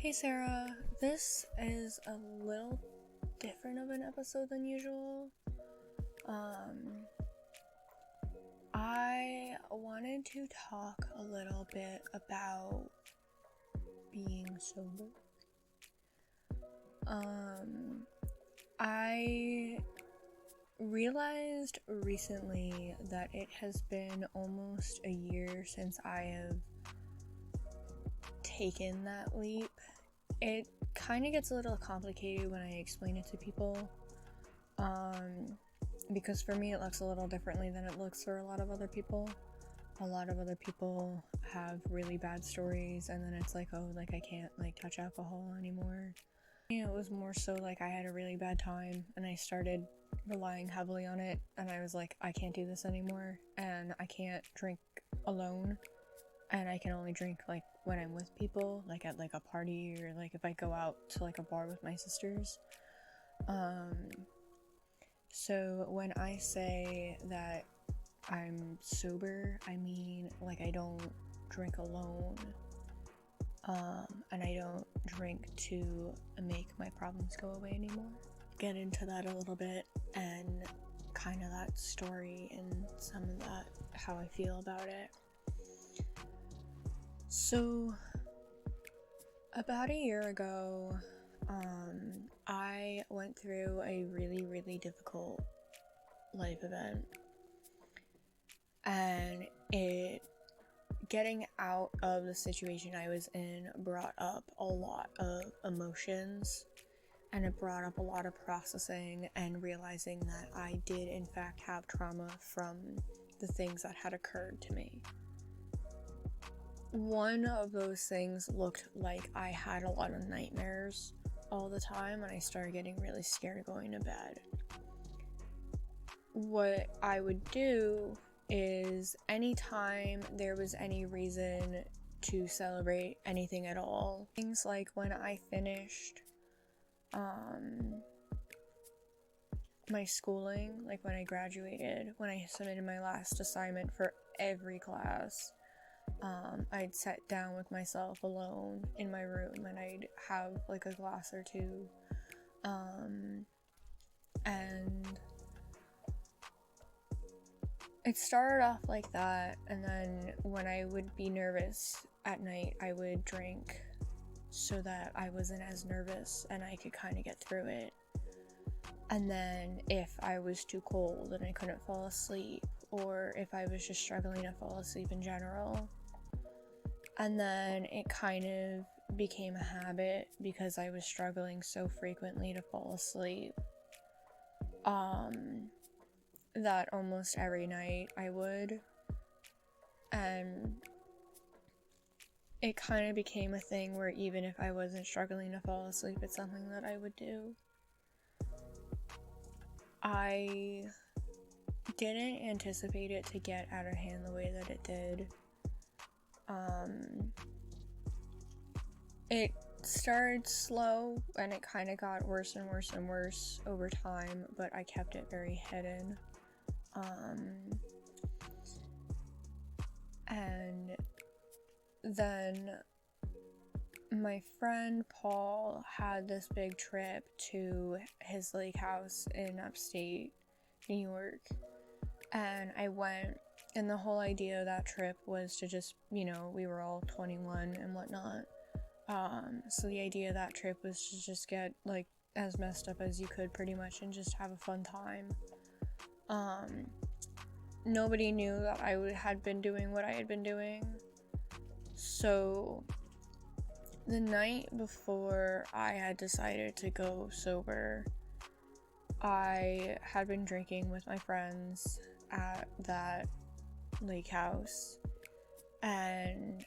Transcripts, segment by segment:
Hey Sarah, this is a little different of an episode than usual. I wanted to talk a little bit about being sober. I realized recently that it has been almost a year since I have taken that leap. It kind of gets a little complicated when I explain it to people, because for me it looks a little differently than it looks for a lot of other people. A lot of other people have really bad stories, and then it's like, oh, like I can't like touch alcohol anymore. It was more so like I had a really bad time and I started relying heavily on it, and I was like, I can't do this anymore, and I can't drink alone, and I can only drink like when I'm with people, like at like a party, or like if I go out to like a bar with my sisters. So when I say that I'm sober, I mean like I don't drink alone, and I don't drink to make my problems go away anymore. Get into that a little bit and kind of that story and some of that, how I feel about it. So about a year ago, I went through a really, really difficult life event, and getting out of the situation I was in brought up a lot of emotions, and it brought up a lot of processing and realizing that I did in fact have trauma from the things that had occurred to me. One of those things looked like I had a lot of nightmares all the time, and I started getting really scared going to bed. What I would do is anytime there was any reason to celebrate anything at all, things like when I finished my schooling, like when I graduated, when I submitted my last assignment for every class, I'd sit down with myself alone in my room and I'd have like a glass or two, and it started off like that, and then when I would be nervous at night, I would drink so that I wasn't as nervous and I could kind of get through it. And then if I was too cold and I couldn't fall asleep, or if I was just struggling to fall asleep in general, and then it kind of became a habit because I was struggling so frequently to fall asleep, that almost every night I would, and it kind of became a thing where even if I wasn't struggling to fall asleep, it's something that I would do. I didn't anticipate it to get out of hand the way that it did. It started slow and it kind of got worse and worse and worse over time, but I kept it very hidden. And then my friend Paul had this big trip to his lake house in upstate New York, and I went, and the whole idea of that trip was to just, we were all 21 and whatnot, so the idea of that trip was to just get like as messed up as you could pretty much and just have a fun time. Nobody knew that I had been doing what I had been doing, so the night before I had decided to go sober, I had been drinking with my friends at that lake house, and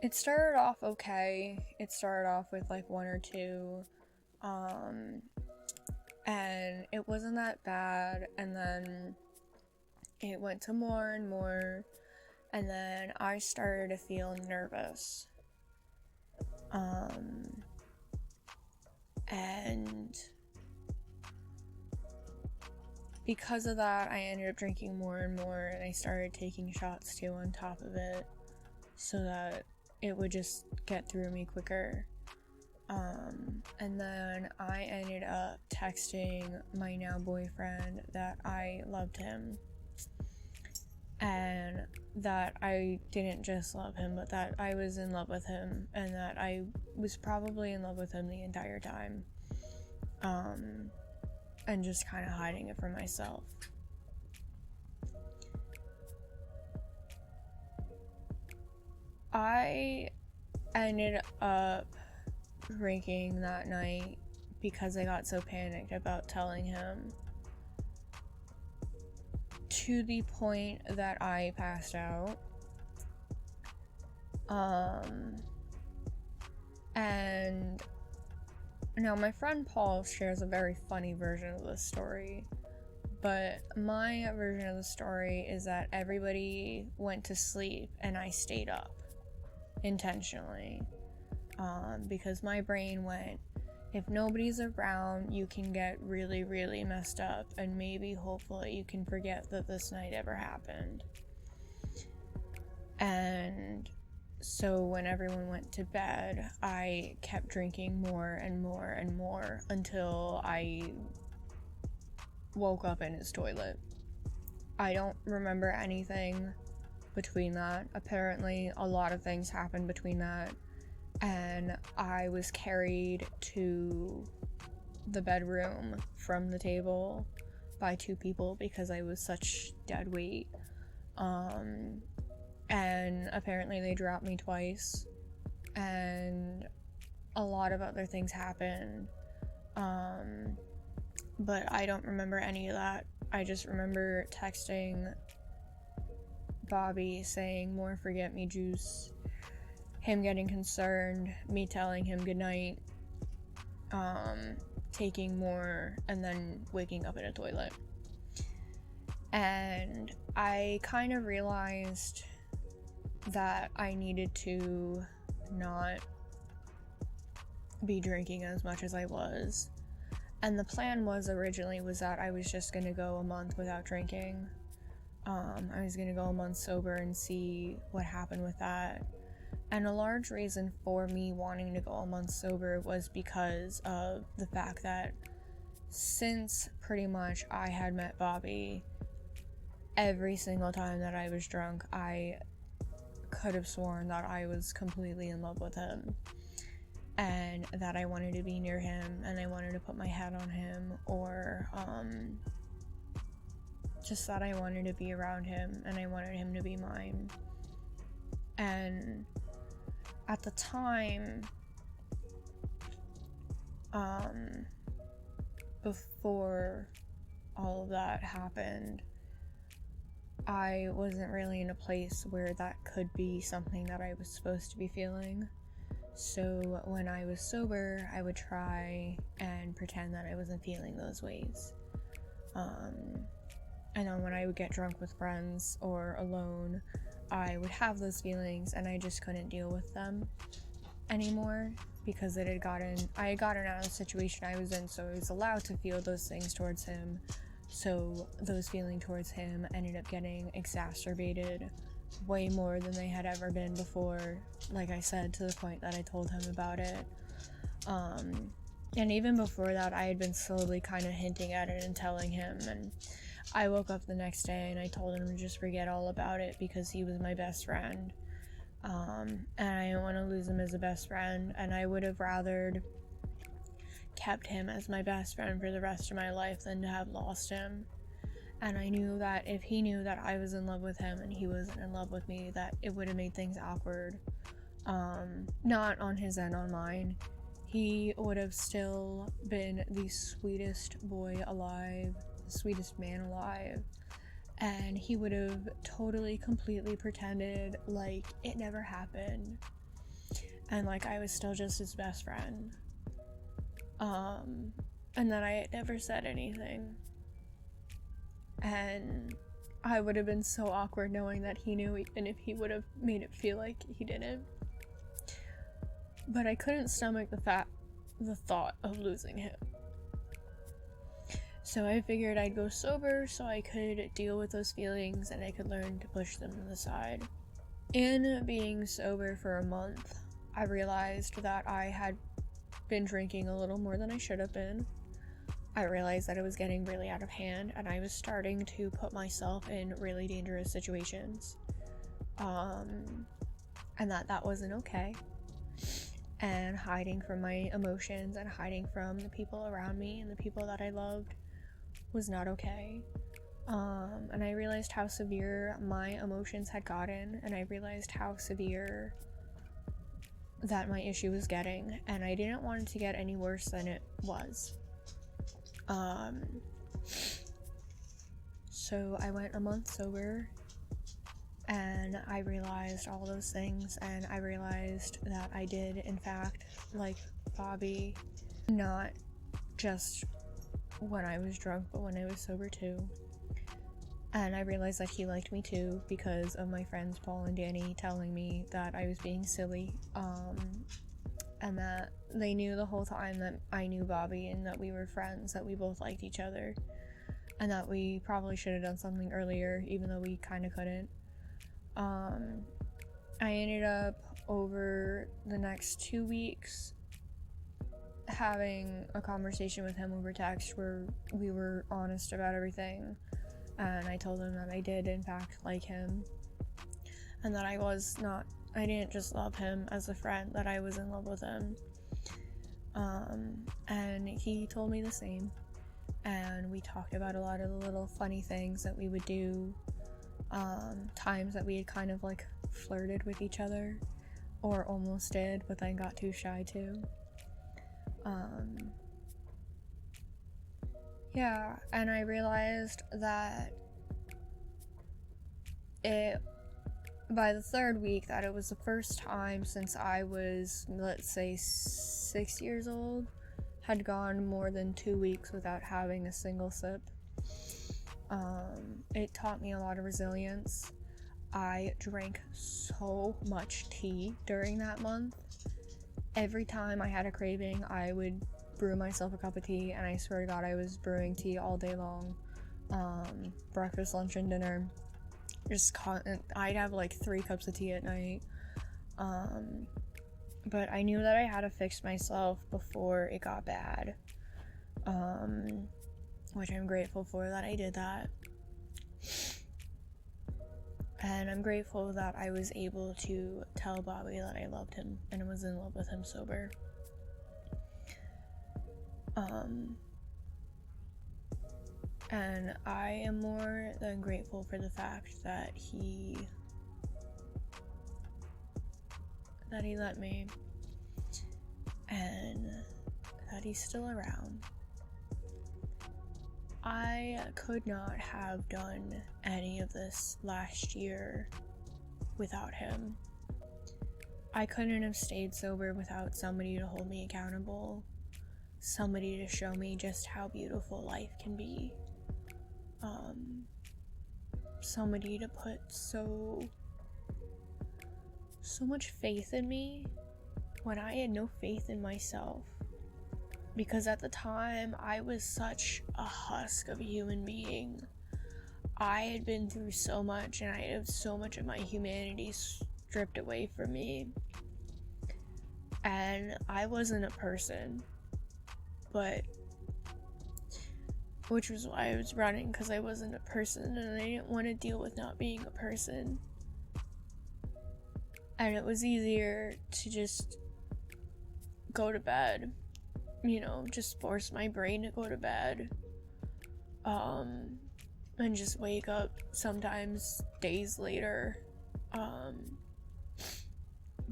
it started off okay. It started off with like one or two, and it wasn't that bad, and then it went to more and more, and then I started to feel nervous, and because of that, I ended up drinking more and more, and I started taking shots too on top of it, so that it would just get through me quicker. And then I ended up texting my now boyfriend that I loved him, and that I didn't just love him, but that I was in love with him, and that I was probably in love with him the entire time, and just kind of hiding it from myself. I ended up drinking that night because I got so panicked about telling him, to the point that I passed out. And now my friend Paul shares a very funny version of this story, but my version of the story is that everybody went to sleep and I stayed up intentionally, because my brain went, if nobody's around, you can get really, really messed up, and maybe, hopefully, you can forget that this night ever happened. And so when everyone went to bed, I kept drinking more and more and more until I woke up in his toilet. I don't remember anything between that. Apparently, a lot of things happened between that. And I was carried to the bedroom from the table by 2 people because I was such dead weight. And apparently they dropped me twice, and a lot of other things happened. But I don't remember any of that. I just remember texting Bobby saying more forget me juice, him getting concerned, me telling him goodnight, taking more, and then waking up in a toilet. And I kind of realized that I needed to not be drinking as much as I was. And the plan was originally was that I was just gonna go a month without drinking. I was gonna go a month sober and see what happened with that. And a large reason for me wanting to go a month sober was because of the fact that since pretty much I had met Bobby, every single time that I was drunk, I could have sworn that I was completely in love with him, and that I wanted to be near him, and I wanted to put my head on him, or just that I wanted to be around him, and I wanted him to be mine. And at the time, before all of that happened, I wasn't really in a place where that could be something that I was supposed to be feeling. So when I was sober, I would try and pretend that I wasn't feeling those ways. And then when I would get drunk with friends or alone, I would have those feelings and I just couldn't deal with them anymore because I had gotten out of the situation I was in, so I was allowed to feel those things towards him. So those feelings towards him ended up getting exacerbated way more than they had ever been before, like I said, to the point that I told him about it. And even before that, I had been slowly kind of hinting at it and telling him, and I woke up the next day and I told him to just forget all about it because he was my best friend. And I didn't want to lose him as a best friend, and I would have rather kept him as my best friend for the rest of my life than to have lost him. And I knew that if he knew that I was in love with him and he wasn't in love with me, that it would have made things awkward. Not on his end, on mine. He would have still been the sweetest boy alive, the sweetest man alive, and he would have totally, completely pretended like it never happened, and like I was still just his best friend. And that I had never said anything. And I would have been so awkward knowing that he knew, even if he would have made it feel like he didn't. But I couldn't stomach the thought of losing him. So I figured I'd go sober so I could deal with those feelings and I could learn to push them to the side. In being sober for a month, I realized that I had been drinking a little more than I should have been. I realized that it was getting really out of hand, and I was starting to put myself in really dangerous situations. And that wasn't okay. And hiding from my emotions and hiding from the people around me and the people that I loved was not okay. And I realized how severe my emotions had gotten, and I realized how severe that my issue was getting, and I didn't want it to get any worse than it was. So I went a month sober, and I realized all those things, and I realized that I did, in fact, like Bobby, not just when I was drunk, but when I was sober too. And I realized that he liked me too because of my friends Paul and Danny telling me that I was being silly, and that they knew the whole time that I knew Bobby and that we were friends, that we both liked each other, and that we probably should have done something earlier, even though we kind of couldn't. I ended up, over the next 2 weeks, having a conversation with him over text where we were honest about everything. And I told him that I did, in fact, like him. And that I didn't just love him as a friend, that I was in love with him. And he told me the same. And we talked about a lot of the little funny things that we would do. Times that we had kind of like flirted with each other. Or almost did, but then got too shy to. Yeah, and I realized that by the third week, that it was the first time since I was, let's say, 6 years old, had gone more than 2 weeks without having a single sip. It taught me a lot of resilience. I drank so much tea during that month. Every time I had a craving, I would brew myself a cup of tea, and I swear to God, I was brewing tea all day long. Breakfast, lunch, and dinner. I'd have like 3 cups of tea at night. But I knew that I had to fix myself before it got bad. Which I'm grateful for that I did that. And I'm grateful that I was able to tell Bobby that I loved him and was in love with him sober. And I am more than grateful for the fact that he let me, and that he's still around. I could not have done any of this last year without him. I couldn't have stayed sober without somebody to hold me accountable, somebody to show me just how beautiful life can be, somebody to put so much faith in me when I had no faith in myself. Because at the time, I was such a husk of a human being. I had been through so much, and I had so much of my humanity stripped away from me. And I wasn't a person. Which was why I was running, because I wasn't a person, and I didn't want to deal with not being a person. And it was easier to just go to bed. Just force my brain to go to bed. And just wake up sometimes days later.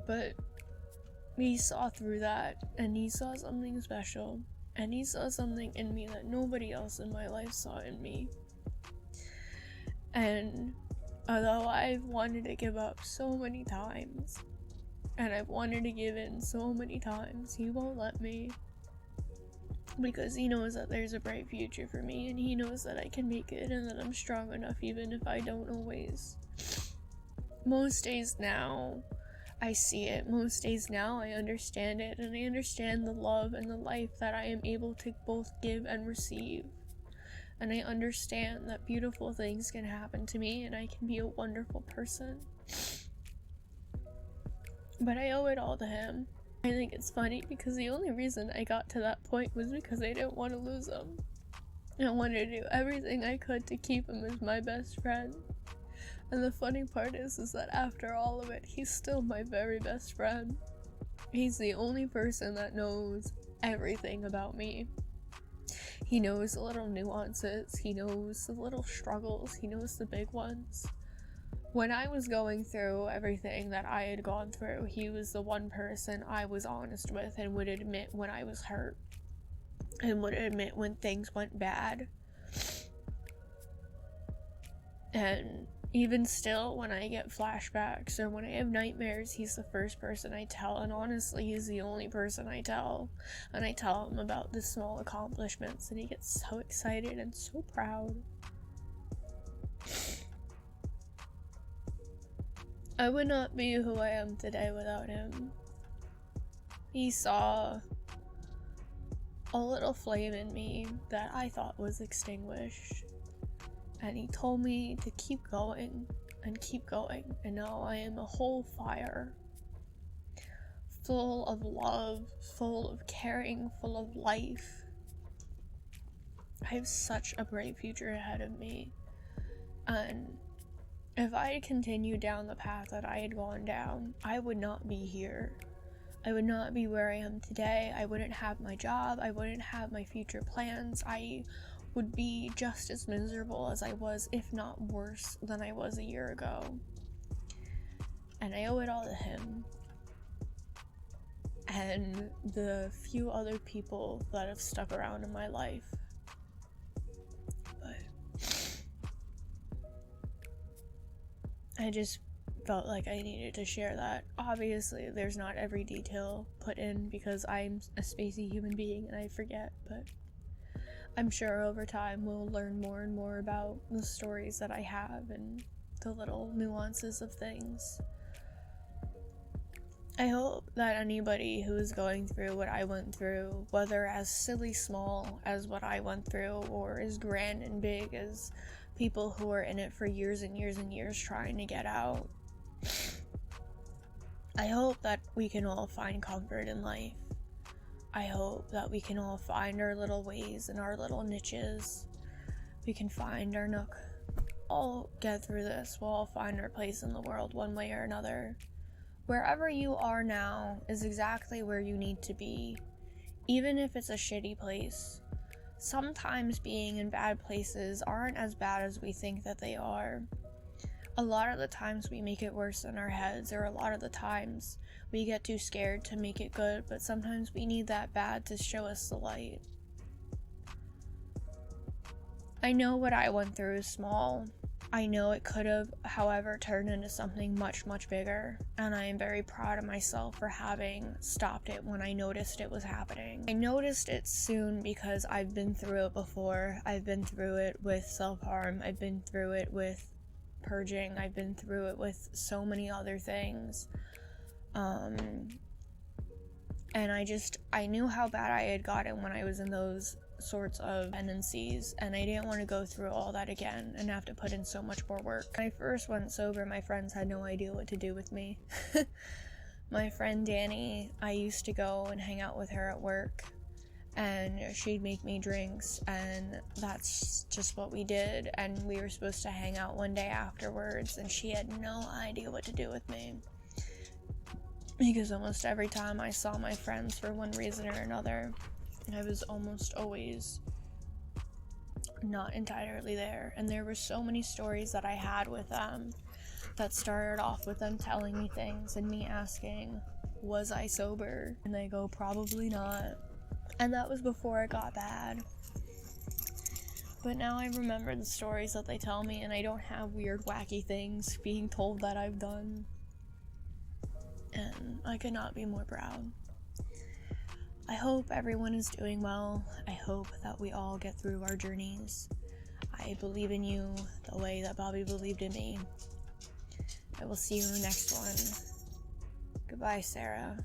But he saw through that, and he saw something special. And he saw something in me that nobody else in my life saw in me. And although I've wanted to give up so many times, and I've wanted to give in so many times, he won't let me. Because he knows that there's a bright future for me, and he knows that I can make it, and that I'm strong enough even if I don't always. Most days now, I see it. Most days now, I understand it, and I understand the love and the life that I am able to both give and receive. And I understand that beautiful things can happen to me, and I can be a wonderful person. But I owe it all to him. I think it's funny because the only reason I got to that point was because I didn't want to lose him. I wanted to do everything I could to keep him as my best friend. And the funny part is that after all of it, he's still my very best friend. He's the only person that knows everything about me. He knows the little nuances, he knows the little struggles, he knows the big ones. When I was going through everything that I had gone through, he was the one person I was honest with and would admit when I was hurt. And would admit when things went bad. And even still, when I get flashbacks or when I have nightmares, he's the first person I tell. And honestly, he's the only person I tell. And I tell him about the small accomplishments, and he gets so excited and so proud. I would not be who I am today without him. He saw a little flame in me that I thought was extinguished. And he told me to keep going and keep going. And now I am a whole fire. Full of love, full of caring, full of life. I have such a bright future ahead of me. And if I had continued down the path that I had gone down, I would not be here. I would not be where I am today. I wouldn't have my job. I wouldn't have my future plans. I would be just as miserable as I was, if not worse than I was a year ago. And I owe it all to him. And the few other people that have stuck around in my life. But I just felt like I needed to share that. Obviously, there's not every detail put in because I'm a spacey human being and I forget, but I'm sure over time we'll learn more and more about the stories that I have and the little nuances of things. I hope that anybody who is going through what I went through, whether as silly small as what I went through or as grand and big as people who are in it for years and years and years trying to get out, I hope that we can all find comfort in life. I hope that we can all find our little ways and our little niches. We can find our nook. All get through this. We'll all find our place in the world one way or another. Wherever you are now is exactly where you need to be, even if it's a shitty place. Sometimes being in bad places aren't as bad as we think that they are. A lot of the times we make it worse in our heads, or a lot of the times we get too scared to make it good, but sometimes we need that bad to show us the light. I know what I went through is small. I know it could have, however, turned into something much, much bigger, and I am very proud of myself for having stopped it when I noticed it was happening. I noticed it soon because I've been through it before. I've been through it with self-harm. I've been through it with purging. I've been through it with so many other things. And I knew how bad I had gotten when I was in those sorts of tendencies, and I didn't want to go through all that again and have to put in so much more work. When I first went sober, my friends had no idea what to do with me. My friend Danny, I used to go and hang out with her at work, and she'd make me drinks, and that's just what we did. And we were supposed to hang out one day afterwards, and she had no idea what to do with me, because almost every time I saw my friends for one reason or another, I was almost always not entirely there. And there were so many stories that I had with them that started off with them telling me things and me asking, was I sober? And they go, probably not. And that was before it got bad. But now I remember the stories that they tell me, and I don't have weird, wacky things being told that I've done. And I could not be more proud. I hope everyone is doing well. I hope that we all get through our journeys. I believe in you the way that Bobby believed in me. I will see you in the next one. Goodbye, Sarah.